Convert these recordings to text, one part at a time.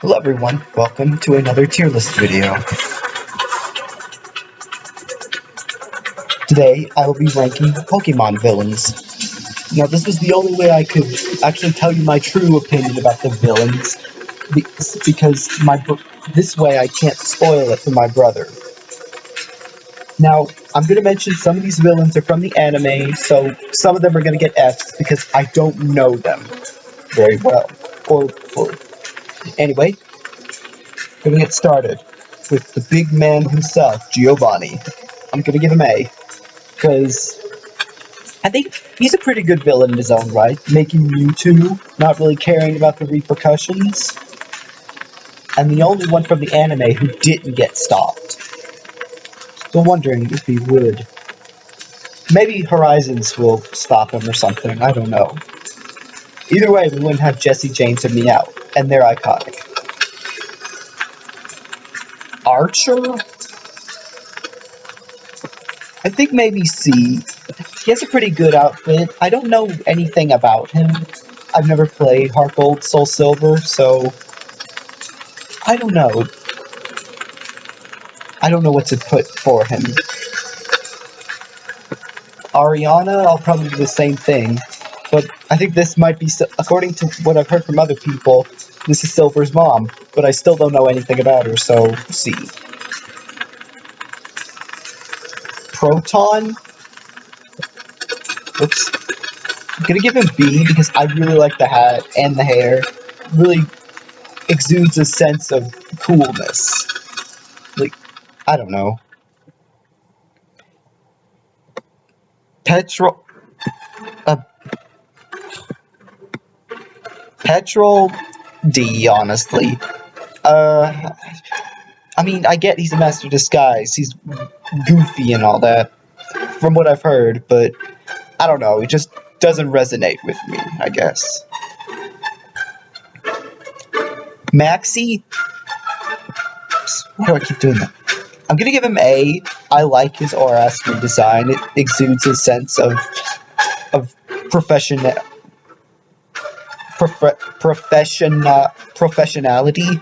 Hello everyone, welcome to another tier list video. Today I will be ranking Pokemon villains. Now this is the only way I could actually tell you my true opinion about the villains, because this way I can't spoil it for my brother. Now, I'm going to mention some of these villains are from the anime, so some of them are going to get Fs because I don't know them very well, or fully. Anyway, gonna get started with the big man himself, Giovanni. I'm gonna give him A, because I think he's a pretty good villain in his own right, making Mewtwo, not really caring about the repercussions, and the only one from the anime who didn't get stopped. Still wondering if he would. Maybe Horizons will stop him or something, I don't know. Either way, we wouldn't have Jesse James and Meow, and they're iconic. Archer? I think maybe C. He has a pretty good outfit. I don't know anything about him. I've never played Heart Gold, Soul Silver, so I don't know. I don't know what to put for him. Ariana, I'll probably do the same thing, but I think this might be, according to what I've heard from other people, this is Silver's mom, but I still don't know anything about her, so C. Proton? Oops. I'm gonna give him B because I really like the hat and the hair. It really exudes a sense of coolness. Like, I don't know. Petrol D, honestly. I mean, I get he's a master disguise. He's goofy and all that, from what I've heard, but I don't know. It just doesn't resonate with me, I guess. Maxie? Why do I keep doing that? I'm gonna give him A. I like his aura design. It exudes a sense of professionality,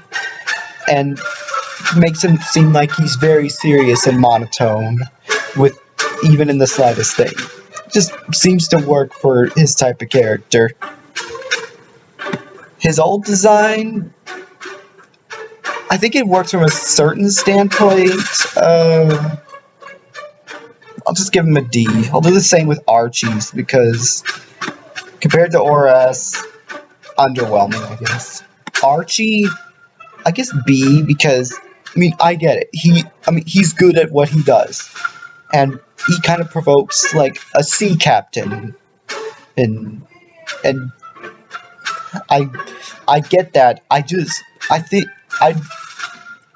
and makes him seem like he's very serious and monotone, with even in the slightest thing. Just seems to work for his type of character. His old design, I think it works from a certain standpoint. I'll just give him a D. I'll do the same with Archie's, because compared to Auras, underwhelming, I guess. Archie, I guess B, because, I mean, I get it. He's good at what he does. And he kind of provokes, like, a sea captain. And I get that.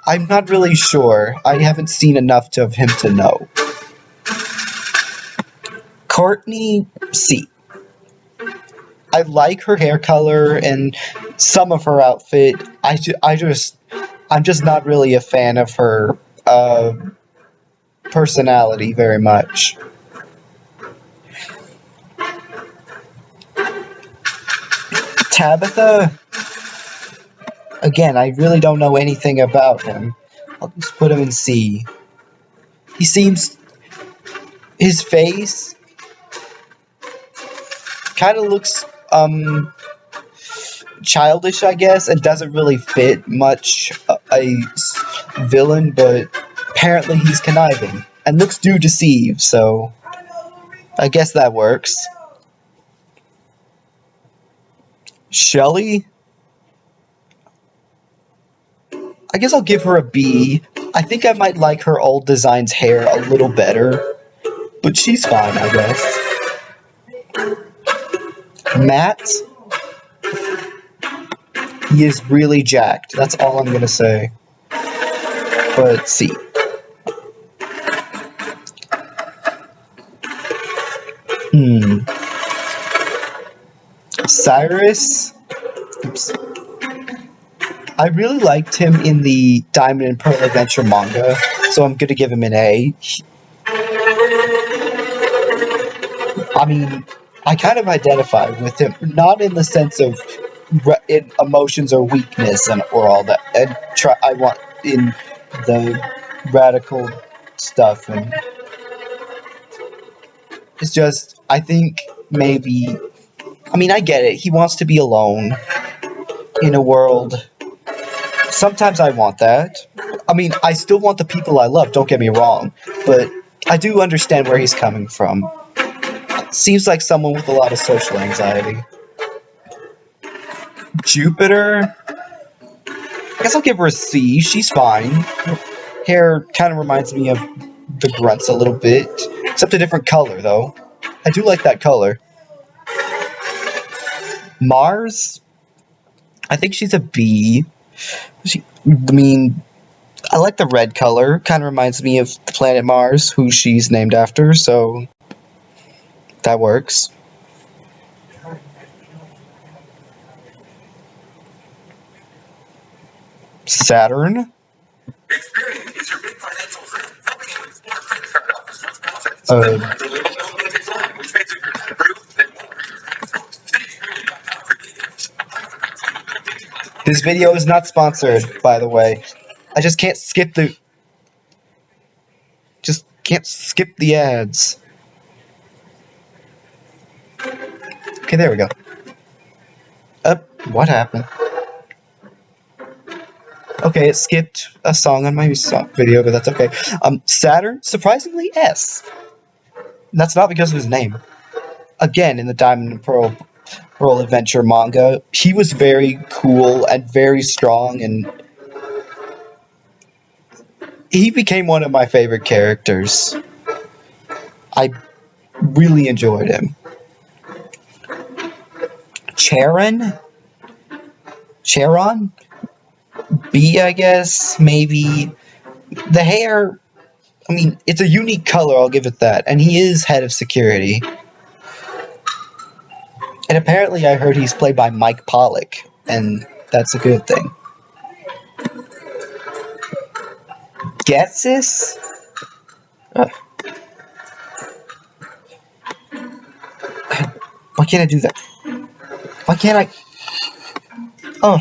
I'm not really sure. I haven't seen enough of him to know. Courtney, C. I like her hair color and some of her outfit. I'm just not really a fan of her personality very much. Tabitha, again, I really don't know anything about him. I'll just put him in C. His face kind of looks childish, I guess, and doesn't really fit much a villain, but apparently he's conniving and looks do deceive, so I guess that works. Shelly, I guess I'll give her a B. I think I might like her old design's hair a little better, but she's fine, I guess. Matt, he is really jacked. That's all I'm gonna say. But C. Cyrus. Oops. I really liked him in the Diamond and Pearl Adventure manga, so I'm gonna give him an A. I mean, I kind of identify with him, not in the sense of in emotions or weakness and or all that. And I want in the radical stuff, and it's just I think maybe I mean I get it. He wants to be alone in a world. Sometimes I want that. I mean, I still want the people I love. Don't get me wrong, but I do understand where he's coming from. Seems like someone with a lot of social anxiety. Jupiter, I guess I'll give her a C. She's fine. Hair kind of reminds me of the grunts a little bit, except a different color, though. I do like that color. Mars, I think she's a B. I mean, I like the red color. Kind of reminds me of the planet Mars, who she's named after, so that works. Saturn. Uh, this video is not sponsored, by the way. I just can't skip the ads. Okay, there we go. What happened? Okay, it skipped a song on my video, but that's okay. Saturn, surprisingly S. That's not because of his name. Again, in the Diamond and Pearl Adventure manga, he was very cool and very strong, and he became one of my favorite characters. I really enjoyed him. Charon? B, I guess, maybe. The hair, I mean, it's a unique color, I'll give it that, and he is head of security. And apparently I heard he's played by Mike Pollock, and that's a good thing. Getsis? Why can't I do that? Why can't I? Oh,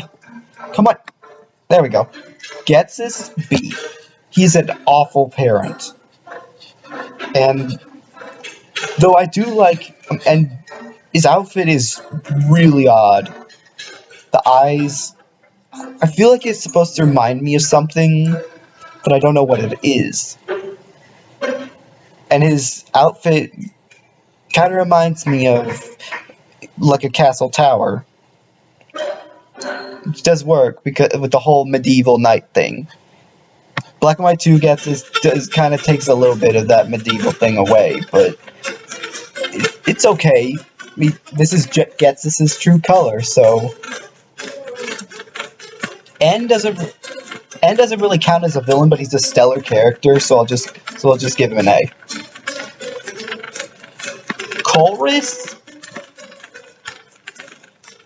come on. There we go. Getsis B. He's an awful parent. And though I do like, and his outfit is really odd. The eyes, I feel like it's supposed to remind me of something, but I don't know what it is. And his outfit kind of reminds me of like a castle tower. Which does work because with the whole medieval knight thing. Black and White 2 kind of takes a little bit of that medieval thing away, but it's okay. I mean, this is Gets's true color, so N doesn't really count as a villain, but he's a stellar character, so I'll just give him an A. Colress,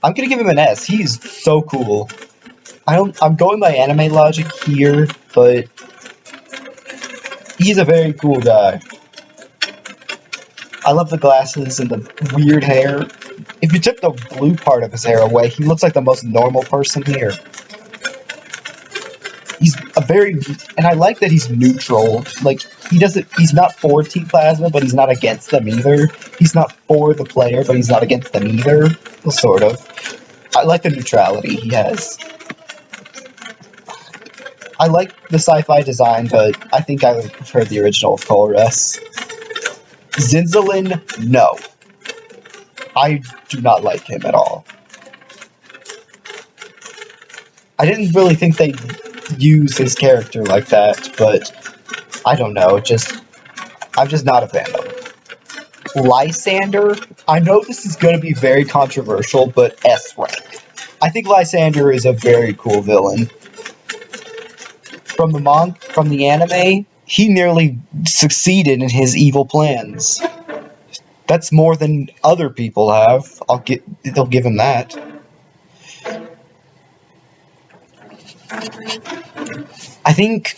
I'm gonna give him an S. He's so cool. I'm going by anime logic here, but he's a very cool guy. I love the glasses and the weird hair. If you took the blue part of his hair away, he looks like the most normal person here. And I like that he's neutral. Like, he's not for Team Plasma, but he's not against them either. He's not for the player, but he's not against them either. Well, sort of. I like the neutrality he has. I like the sci-fi design, but I think I would prefer the original of Colress. Zinzalin, no. I do not like him at all. I didn't really think they'd use his character like that, but I don't know, I'm just not a fan of him. Lysander, I know this is going to be very controversial, but S rank. I think Lysander is a very cool villain. From the anime, he nearly succeeded in his evil plans. That's more than other people have. They'll give him that. I think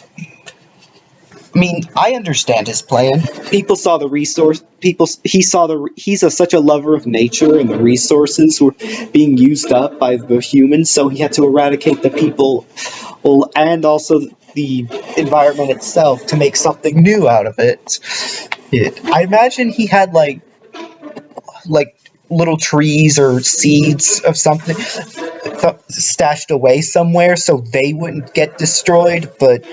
mean, I understand his plan. People saw the resource. He saw he's such a lover of nature, and the resources were being used up by the humans. So he had to eradicate the people, well, and also the environment itself to make something new out of it. I imagine he had like little trees or seeds of something stashed away somewhere so they wouldn't get destroyed, but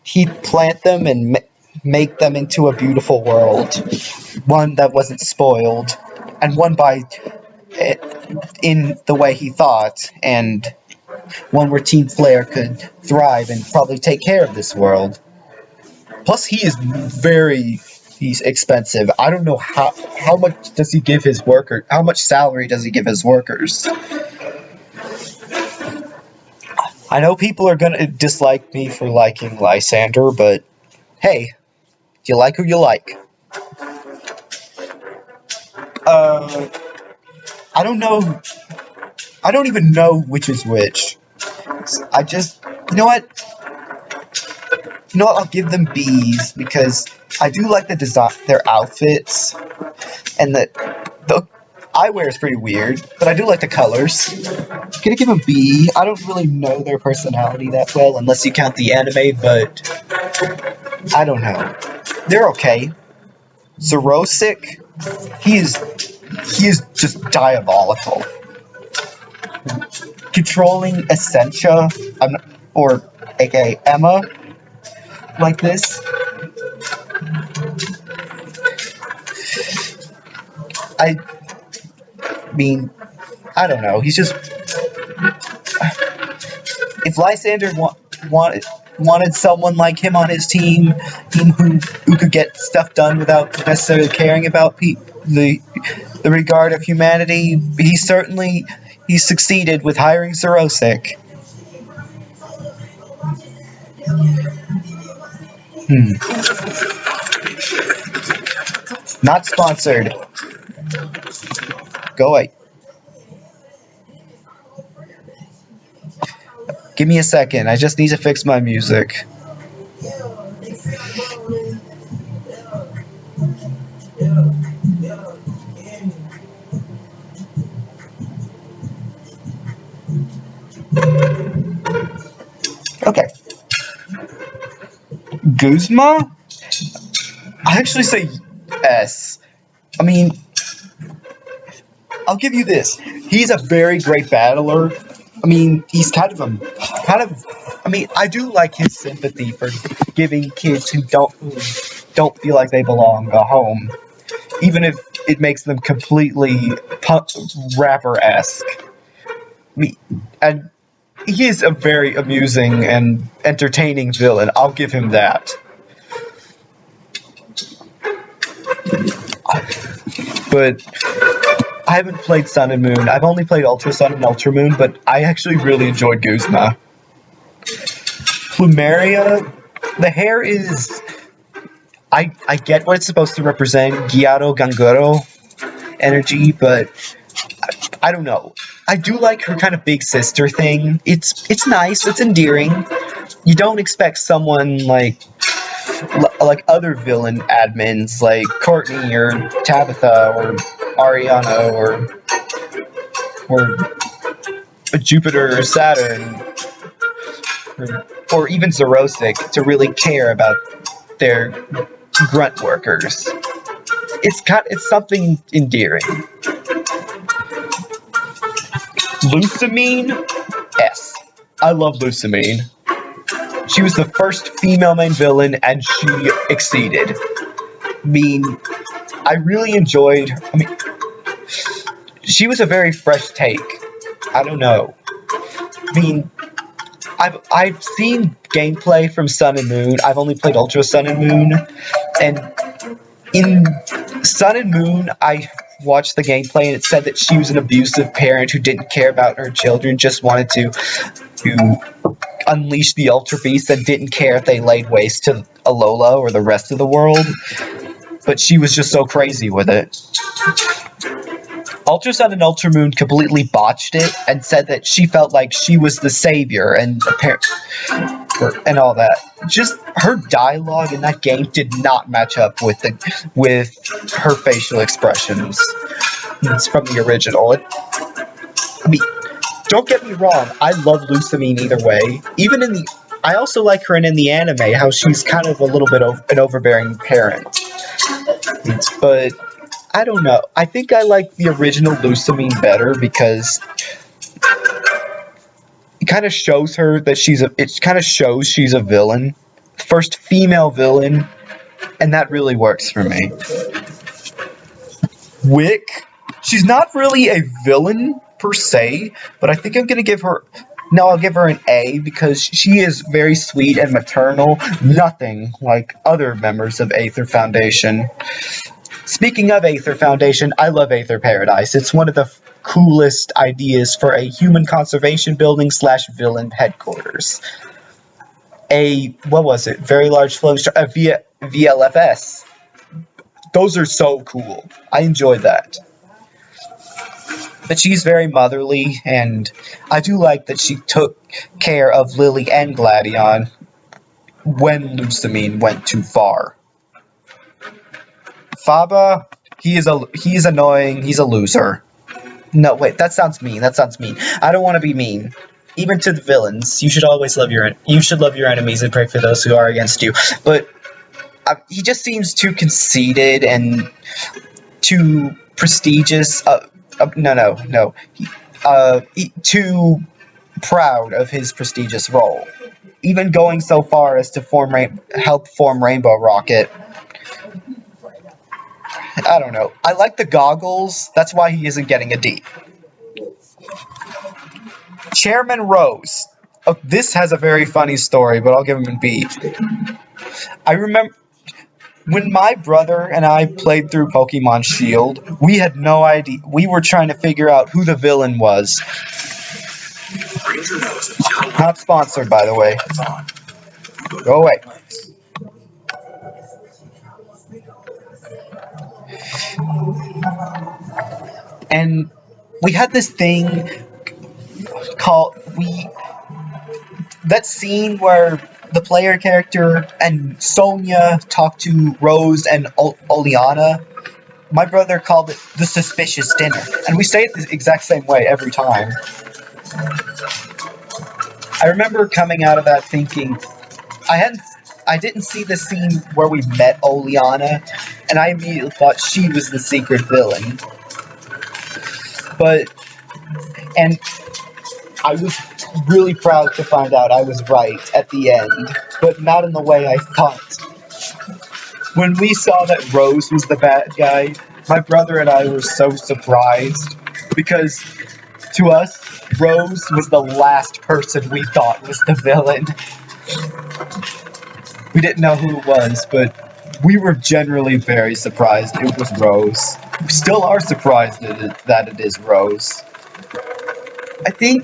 he'd plant them and make them into a beautiful world, one that wasn't spoiled, and one by in the way he thought, and one where Team Flare could thrive and probably take care of this world. Plus, he's expensive. I don't know how much does he give his worker? How much salary does he give his workers? I know people are gonna dislike me for liking Lysander, but hey, you like who you like. I don't know. I don't even know which is which. I just, you know what? You know what? I'll give them B's because I do like the design, their outfits, and the eyewear is pretty weird, but I do like the colors. I'm gonna give them B. I don't really know their personality that well, unless you count the anime, but I don't know. They're okay. Zerosic, he is just diabolical. Controlling Essentia, or aka Emma, like this. I mean, I don't know. He's just. If Lysander wanted someone like him on his team who could get stuff done without necessarily caring about the regard of humanity, he succeeded with hiring Zerosic. Not sponsored. Go away. Give me a second. I just need to fix my music. Okay. Guzma? I actually say S. I mean, I'll give you this. He's a very great battler. I mean, he's I mean, I do like his sympathy for giving kids who don't feel like they belong a home, even if it makes them completely rapper-esque. I mean, and he is a very amusing and entertaining villain. I'll give him that. But I haven't played Sun and Moon. I've only played Ultra Sun and Ultra Moon, but I actually really enjoyed Guzma. Plumeria, the hair is... I get what it's supposed to represent, Gyaro Ganguro energy, but I don't know. I do like her kind of big sister thing. It's nice, it's endearing. You don't expect someone like other villain admins like Courtney or Tabitha or Ariana or Jupiter or Saturn or even Zerosic to really care about their grunt workers. It's something endearing. Lucamine, S. I love Lucamine. She was the first female main villain, and she exceeded. I mean, I really enjoyed. I mean, she was a very fresh take. I don't know. I mean, I've seen gameplay from Sun and Moon. I've only played Ultra Sun and Moon, and in Sun and Moon, I watched the gameplay, and it said that she was an abusive parent who didn't care about her children, just wanted to unleash the Ultra Beast and didn't care if they laid waste to Alola or the rest of the world. But she was just so crazy with it. Ultra Sun and Ultra Moon completely botched it and said that she felt like she was the savior and all that. Just her dialogue in that game did not match up with her facial expressions. It's from the original. I mean, don't get me wrong, I love Lusamine either way. I also like her in the anime, how she's kind of a little bit an overbearing parent. But I don't know. I think I like the original Lusamine better because it kind of shows her that it kind of shows she's a villain. First female villain, and that really works for me. Wick, she's not really a villain per se, but I think I'm gonna give her. No, I'll give her an A because she is very sweet and maternal. Nothing like other members of Aether Foundation. Speaking of Aether Foundation, I love Aether Paradise. It's one of the coolest ideas for a human conservation building / villain headquarters. What was it? Very large floating star. VLFS. Those are so cool. I enjoyed that. But she's very motherly, and I do like that she took care of Lily and Gladion when Lusamine went too far. Faba, he's annoying, he's a loser. No, wait, that sounds mean. I don't want to be mean. Even to the villains, you should love your enemies and pray for those who are against you. But he just seems too conceited and too prestigious. Too proud of his prestigious role. Even going so far as to help form Rainbow Rocket. I don't know. I like the goggles. That's why he isn't getting a D. Chairman Rose. Oh, this has a very funny story, but I'll give him a B. I remember when my brother and I played through Pokemon Shield, we had no idea. We were trying to figure out who the villain was. Not sponsored, by the way. Go away. And we had this thing called that scene where the player character and Sonia talked to Rose and Oleana. My brother called it the suspicious dinner, and we say it the exact same way every time. I remember coming out of that thinking, I didn't see the scene where we met Oleana, and I immediately thought she was the secret villain. And I was really proud to find out I was right at the end, but not in the way I thought. When we saw that Rose was the bad guy, my brother and I were so surprised, because to us, Rose was the last person we thought was the villain. We didn't know who it was, but we were generally very surprised it was Rose. We still are surprised that it is Rose. I think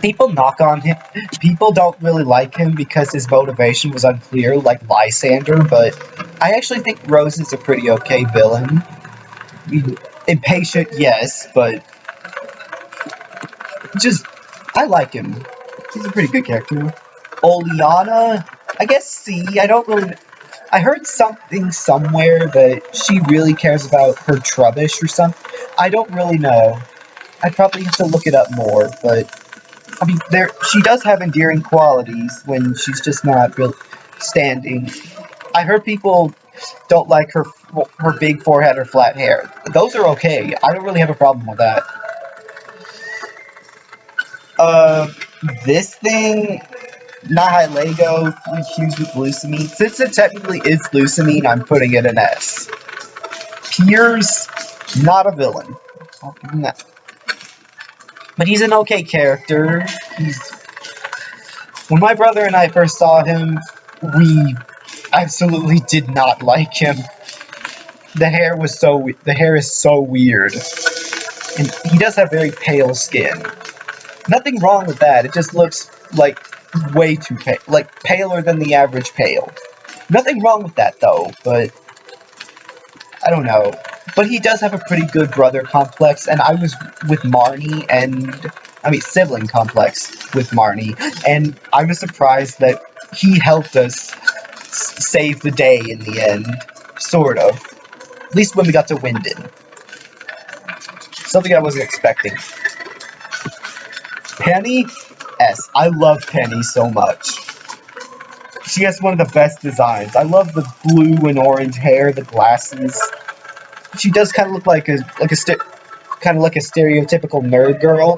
people knock on him. People don't really like him because his motivation was unclear, like Lysander, but I actually think Rose is a pretty okay villain. Impatient, yes, but I like him. He's a pretty good character. Oleana, I guess C. I heard something somewhere that she really cares about her Trubbish or something. I don't really know. I'd probably have to look it up more, but she does have endearing qualities when she's just not really standing. I heard people don't like her big forehead or flat hair. Those are okay. I don't really have a problem with that. This thing, Nihilego, confused with Lusamine. Since it technically is Lusamine, I'm putting it an S. Piers, not a villain. I'll give him that. But he's an okay character. When my brother and I first saw him, we absolutely did not like him. The hair is so weird. And he does have very pale skin. Nothing wrong with that, it just looks like way too pale, like paler than the average pale. Nothing wrong with that though, but I don't know. But he does have a pretty good brother complex, and I was with Marnie, sibling complex with Marnie, and I was surprised that he helped us save the day in the end, sort of. At least when we got to Winden. Something I wasn't expecting. Penny? S. I love Penny so much. She has one of the best designs. I love the blue and orange hair, the glasses. She does kind of look like a stereotypical nerd girl,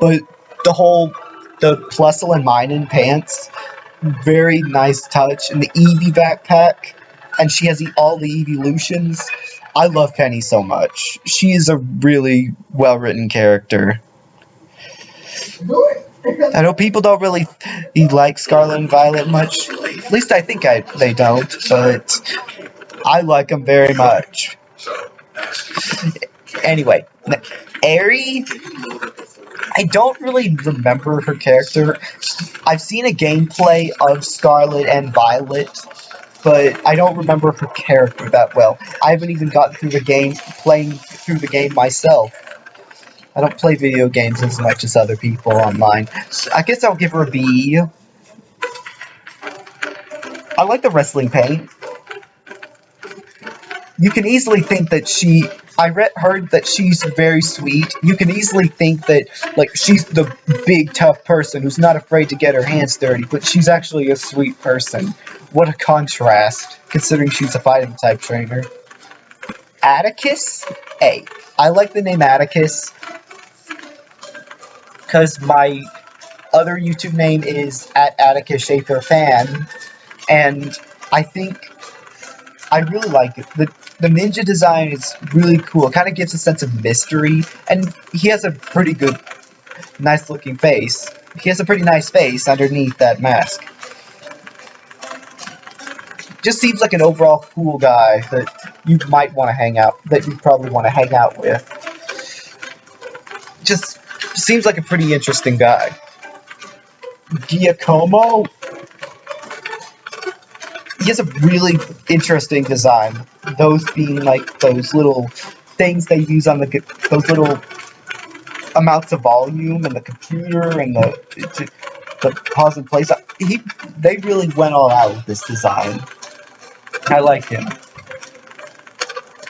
but the plusle and minin pants, very nice touch, and the Eevee backpack, and she has all the evolutions. I love Penny so much. She is a really well-written character. I know people don't really like Scarlet and Violet much. At least I think they don't, but I like them very much. Anyway, Aerie, I don't really remember her character. I've seen a gameplay of Scarlet and Violet, but I don't remember her character that well. I haven't even gotten through the game, playing through the game myself. I don't play video games as much as other people online. So I guess I'll give her a B. I like the wrestling paint. You can easily think that heard that she's very sweet. You can easily think that, like, she's the big, tough person who's not afraid to get her hands dirty, but she's actually a sweet person. What a contrast, considering she's a fighting type trainer. Atticus? A. I like the name Atticus, because my other YouTube name is @AtticusSchaeferFan, and I think I really like it. The ninja design is really cool. It kind of gives a sense of mystery, and he has a pretty good, nice-looking face. He has a pretty nice face underneath that mask. Just seems like an overall cool guy that you might want to probably want to hang out with. Just seems like a pretty interesting guy. Giacomo? He has a really interesting design. Those being like those little things they use on those little amounts of volume and the computer and the pause and play. They really went all out with this design. I like him.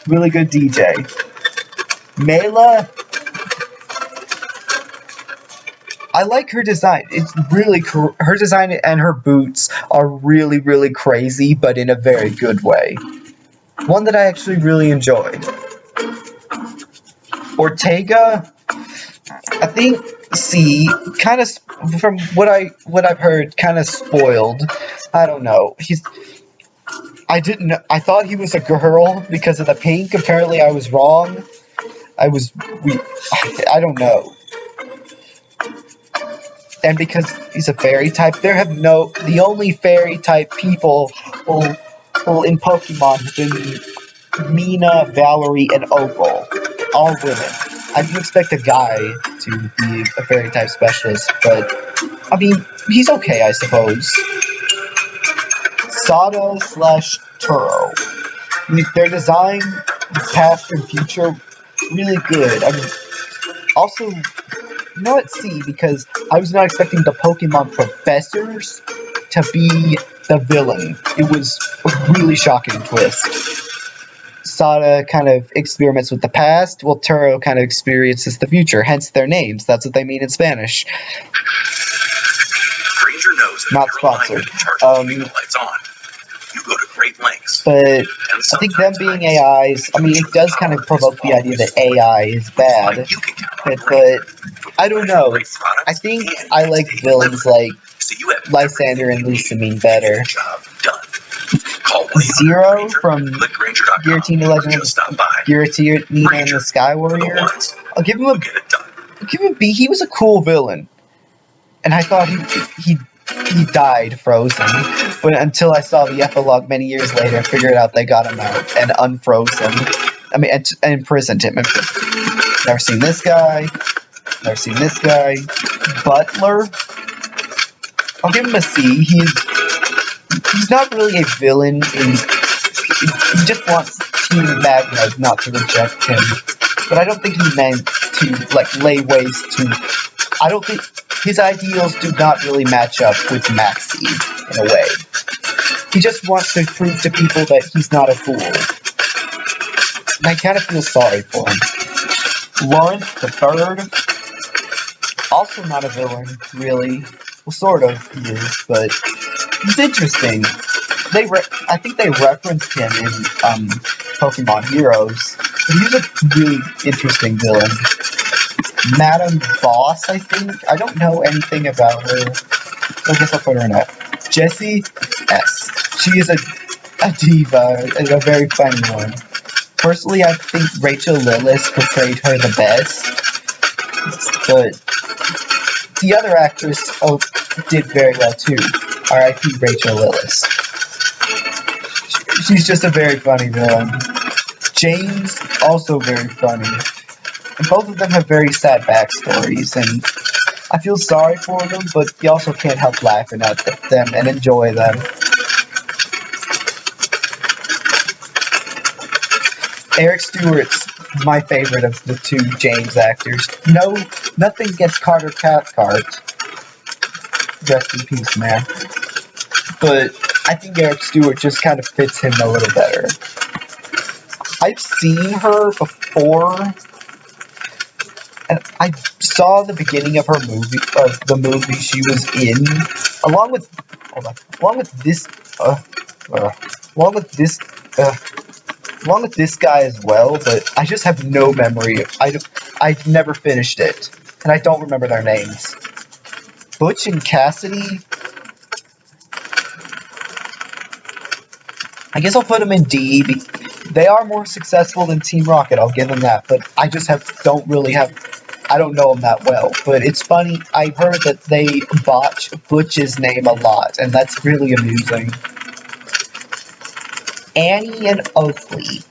Really good DJ. Mela. I like her design. It's really her design and her boots are really, really crazy, but in a very good way. One that I actually really enjoyed. Ortega, I think C, kind of from what I've heard, kind of spoiled. I don't know. I thought he was a girl because of the pink. Apparently, I was wrong. I don't know. And because he's a fairy type, the only fairy type people in Pokemon have been Mina, Valerie, and Opal. All women. I didn't expect a guy to be a fairy type specialist, but I mean, he's okay, I suppose. Sada/Turo. I mean, their design, past and future, really good. I mean, also, you know what, C, because I was not expecting the Pokemon professors to be the villain. It was a really shocking twist. Sada kind of experiments with the past, while Turo kind of experiences the future, hence their names. That's what they mean in Spanish. Not sponsored. You go to great lengths. But I think them being AIs, I mean, it does kind of provoke the idea that AI is bad. But I don't know. I think I like villains like Lysander and Lusamine better. Zero from Giratina Legend of Giratina and the Sky Warrior. I'll give him a B. He was a cool villain. And I thought he died frozen, but until I saw the epilogue many years later and figured out they got him out and unfrozen. I mean, and imprisoned him. Never seen this guy. Never seen this guy. Butler. I'll give him a C. He's not really a villain. He just wants Team Magnet not to reject him, but I don't think he meant to, like, lay waste to... I don't think... His ideals do not really match up with Maxie, in a way. He just wants to prove to people that he's not a fool. And I kind of feel sorry for him. Lawrence the Third, also not a villain, really. Well, sort of, he is, but he's interesting. I think they referenced him in Pokemon Heroes. But he's a really interesting villain. Madame Boss, I think? I don't know anything about her, so I guess I'll put her in F. Jessie S. She is a diva, and a very funny one. Personally, I think Rachel Lillis portrayed her the best, but the other actress did very well too. R.I.P. Rachel Lillis. She's just a very funny villain. James, also very funny. And both of them have very sad backstories, and I feel sorry for them, but you also can't help laughing at them and enjoy them. Eric Stewart's my favorite of the two James actors. No, nothing against Carter Cathcart. Rest in peace, man. But I think Eric Stewart just kind of fits him a little better. I've seen her before, and I saw the beginning of her movie, of the movie she was in, along with this guy as well, but I just have no memory. I've never finished it, and I don't remember their names. Butch and Cassidy? I guess I'll put them in D. They are more successful than Team Rocket, I'll give them that, but I just I don't know them that well. But it's funny, I heard that they botch Butch's name a lot, and that's really amusing. Annie and Oakley.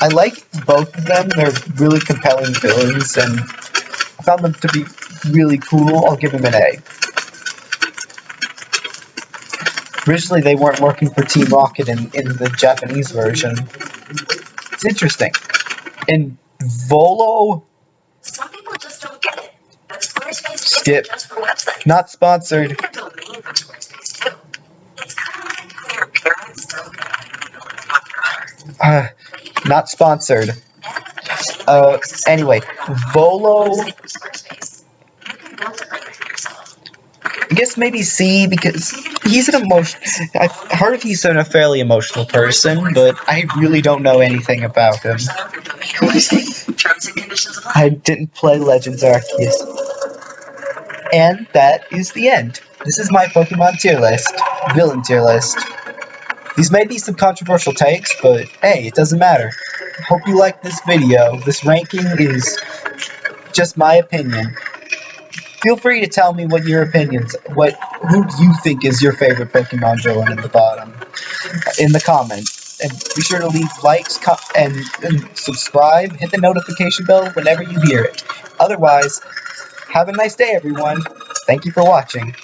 I like both of them. They're really compelling villains, and I found them to be really cool. I'll give them an A. Originally, they weren't working for Team Rocket in the Japanese version. It's interesting. In Volo... Some people just don't get it. But Squarespace Skip. just for websites. Not sponsored. You get a domain from Squarespace too. It's kind of like when your parents still get Not sponsored. Anyway, Volo... I guess maybe C, because he's an I've heard he's a fairly emotional person, but I really don't know anything about him. I didn't play Legends Arceus. And that is the end. This is my Pokemon tier list. Villain tier list. These may be some controversial takes, but hey, it doesn't matter. Hope you like this video. This ranking is just my opinion. Feel free to tell me what your opinions, who you think is your favorite Pokemon villain in the comments. And be sure to leave likes and subscribe, hit the notification bell whenever you hear it. Otherwise, have a nice day, everyone. Thank you for watching.